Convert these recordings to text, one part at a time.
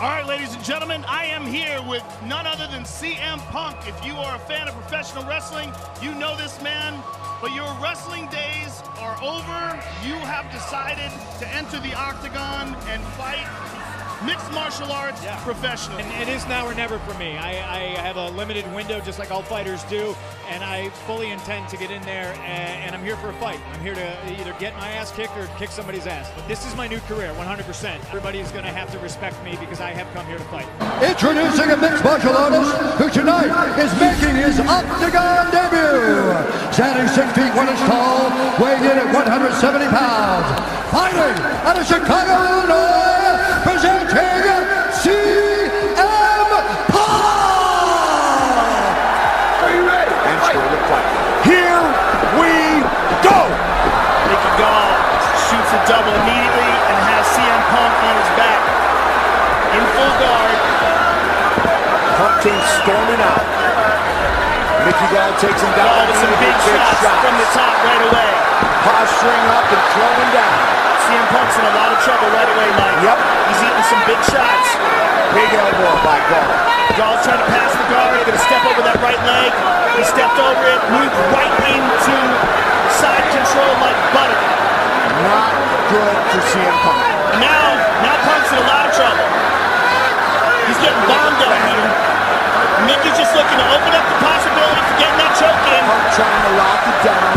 All right, ladies and gentlemen, I am here with none other than CM Punk. If you are a fan of professional wrestling, you know this man, but your wrestling days are over. You have decided to enter the octagon and fight mixed martial arts professionally. And it is now or never for me. I have a limited window, just like all fighters do, and I fully intend to get in there, and I'm here for a fight. I'm here to either get my ass kicked or kick somebody's ass. But this is my new career, 100%. Everybody is going to have to respect me because I have come here to fight. Introducing a mixed martial artist who tonight is making his octagon debut. Standing 6 feet 1 inch tall, weighing in at 170 pounds. Fighting out of Chicago, Illinois, presenting CM Punk! Are you ready? Here we go! Mickey Gall shoots a double immediately and has CM Punk on his back in full guard. Punk came storming out. Mickey Gall takes him down. Gall with some big shots from the top right away. Posturing up and throwing down. CM Punk's in a lot of trouble right away, Mike. Yep. He's eating some big shots. Big elbow by Gall. Gall's trying to pass the guard. He's going to step over that right leg. He stepped over it, moved right into side control like butter. Not good for CM Punk. And now Punk's in a lot of trouble. He's getting bombed up here. Mickey's just looking to open up the possibility for getting that choke in. Punk trying to lock it down.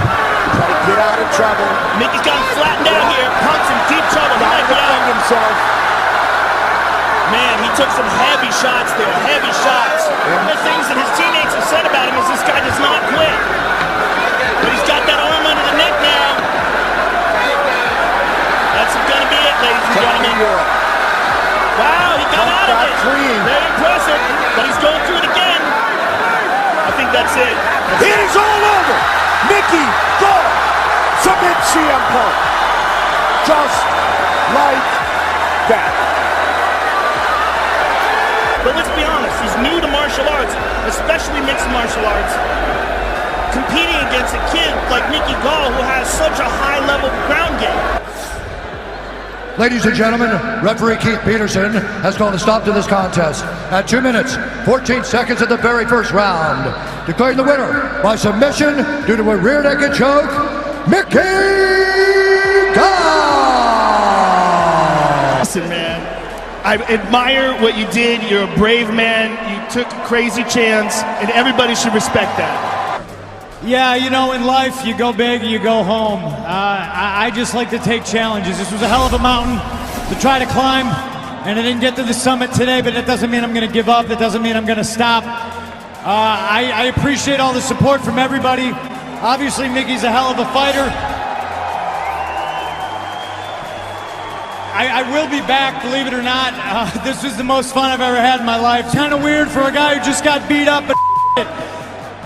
Try to get out of trouble. Mickey's got him flattened down here. Punk's in deep trouble. He might be out. Himself. Man, he took some heavy shots there. Heavy shots. One of the things that his teammates have said about him is this guy does not quit. But he's got that arm under the neck now. That's going to be it, ladies and gentlemen. Wow, he got out of it. Very impressive. But he's going through it again. I think that's it. It is all over. Mickey Gall submits CM Punk. Just like that. But let's be honest, he's new to martial arts, especially mixed martial arts. Competing against a kid like Mickey Gall who has such a high level ground game. Ladies and gentlemen, referee Keith Peterson has called a stop to this contest at 2 minutes, 14 seconds of the very first round. Declaring the winner by submission due to a rear naked choke, Mickey Gall! Listen, man, I admire what you did. You're a brave man. You took a crazy chance, and everybody should respect that. Yeah, you know, in life, you go big or you go home. I just like to take challenges. This was a hell of a mountain to try to climb, and I didn't get to the summit today, but that doesn't mean I'm going to give up. That doesn't mean I'm going to stop. I appreciate all the support from everybody. Obviously, Mickey's a hell of a fighter. I will be back, believe it or not. This was the most fun I've ever had in my life. Kind of weird for a guy who just got beat up, but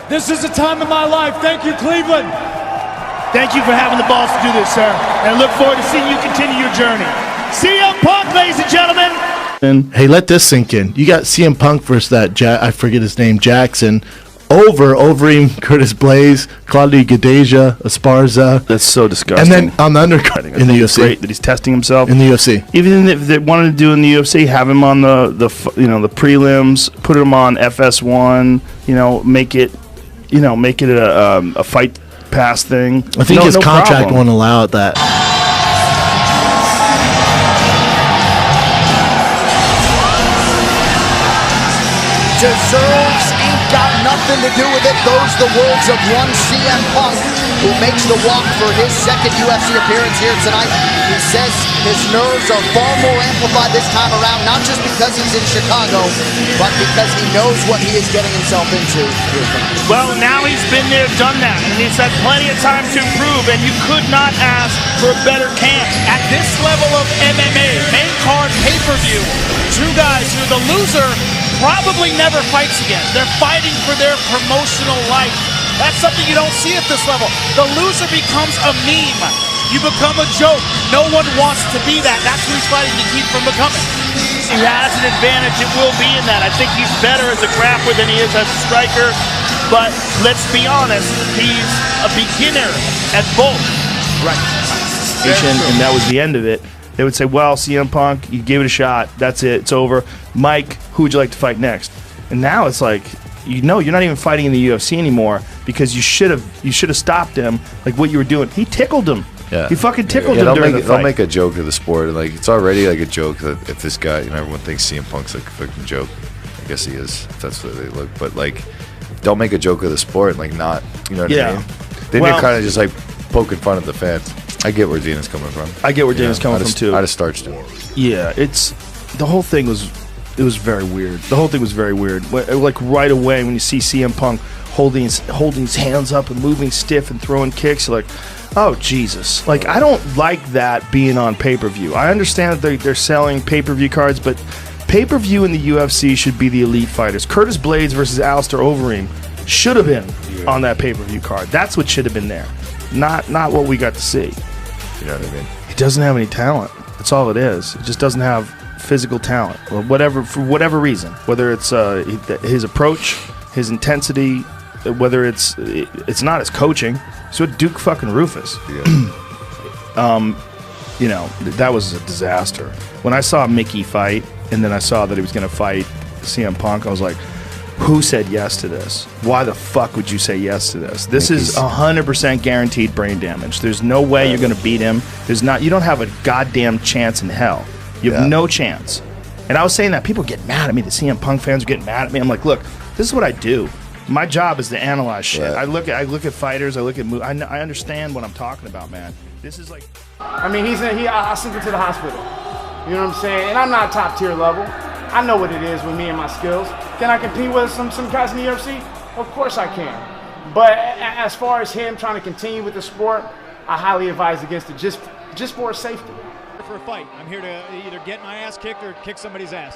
this is the time of my life. Thank you, Cleveland. Thank you for having the balls to do this, sir. And I look forward to seeing you continue your journey. CM Punk, ladies and gentlemen. Hey, let this sink in. You got CM Punk versus that, I forget his name, Jackson. Overeem, Curtis Blaze, Claudio Gadeja, Esparza. That's so disgusting. And then on the undercard in the UFC. Great that he's testing himself in the UFC. Even if they wanted to do in the UFC, have him on the prelims, put him on FS1. Make it a fight pass thing. I think his contract won't allow that. Deserves ain't got nothing to do with it. Those the words of one CM Punk, who makes the walk for his second UFC appearance here tonight. He says his nerves are far more amplified this time around, not just because he's in Chicago, but because he knows what he is getting himself into here tonight. Well, now he's been there, done that, and he's had plenty of time to improve, and you could not ask for a better camp. At this level of MMA, main card pay-per-view, two guys who the loser probably never fights again. They're fighting for their promotional life. That's something you don't see at this level. The loser becomes a meme. You become a joke. No one wants to be that. That's what he's fighting to keep from becoming. He has an advantage. It will be in that. I think he's better as a grappler than he is as a striker. But let's be honest, he's a beginner at both. Right. And that was the end of it. They would say, well, CM Punk, you gave it a shot. That's it. It's over. Mike, who would you like to fight next? And now it's like, you're not even fighting in the UFC anymore because you should have stopped him like what you were doing. He tickled him. Yeah. He fucking tickled him during the fight. They'll make a joke of the sport. Like, it's already like a joke that if this guy, everyone thinks CM Punk's like a fucking joke. I guess he is, if that's the way they look. But, like, don't make a joke of the sport, like, not, you know what I mean? Then you're kind of just, like, poking fun at the fans. I get where Dana's coming from. I get where Dana's coming from, too. I'd have starched him. Yeah, the whole thing was very weird. The whole thing was very weird. Like, right away when you see CM Punk holding his hands up and moving stiff and throwing kicks, you're like, oh, Jesus. Like, I don't like that being on pay-per-view. I understand that they're selling pay-per-view cards, but pay-per-view in the UFC should be the elite fighters. Curtis Blades versus Alistair Overeem should have been on that pay-per-view card. That's what should have been there. Not what we got to see. You know what I mean? He doesn't have any talent. That's all it is. He just doesn't have physical talent. Or whatever, for whatever reason. Whether it's his approach, his intensity, whether it's not his coaching. It's what Duke fucking Rufus. Yeah. You know, that was a disaster. When I saw Mickey fight, and then I saw that he was going to fight CM Punk, I was like, who said yes to this? Why the fuck would you say yes to this? This is 100% guaranteed brain damage. There's no way you're going to beat him. You don't have a goddamn chance in hell. You have no chance. And I was saying that people get mad at me. The CM Punk fans are getting mad at me. I'm like, look, this is what I do. My job is to analyze shit. Right. I look at fighters. I look at movies. I understand what I'm talking about, man. This is like. I mean, I sent him to the hospital. You know what I'm saying? And I'm not top tier level. I know what it is with me and my skills. Can I compete with some guys in the UFC? Of course I can. But as far as him trying to continue with the sport, I highly advise against it just for his safety. For a fight, I'm here to either get my ass kicked or kick somebody's ass.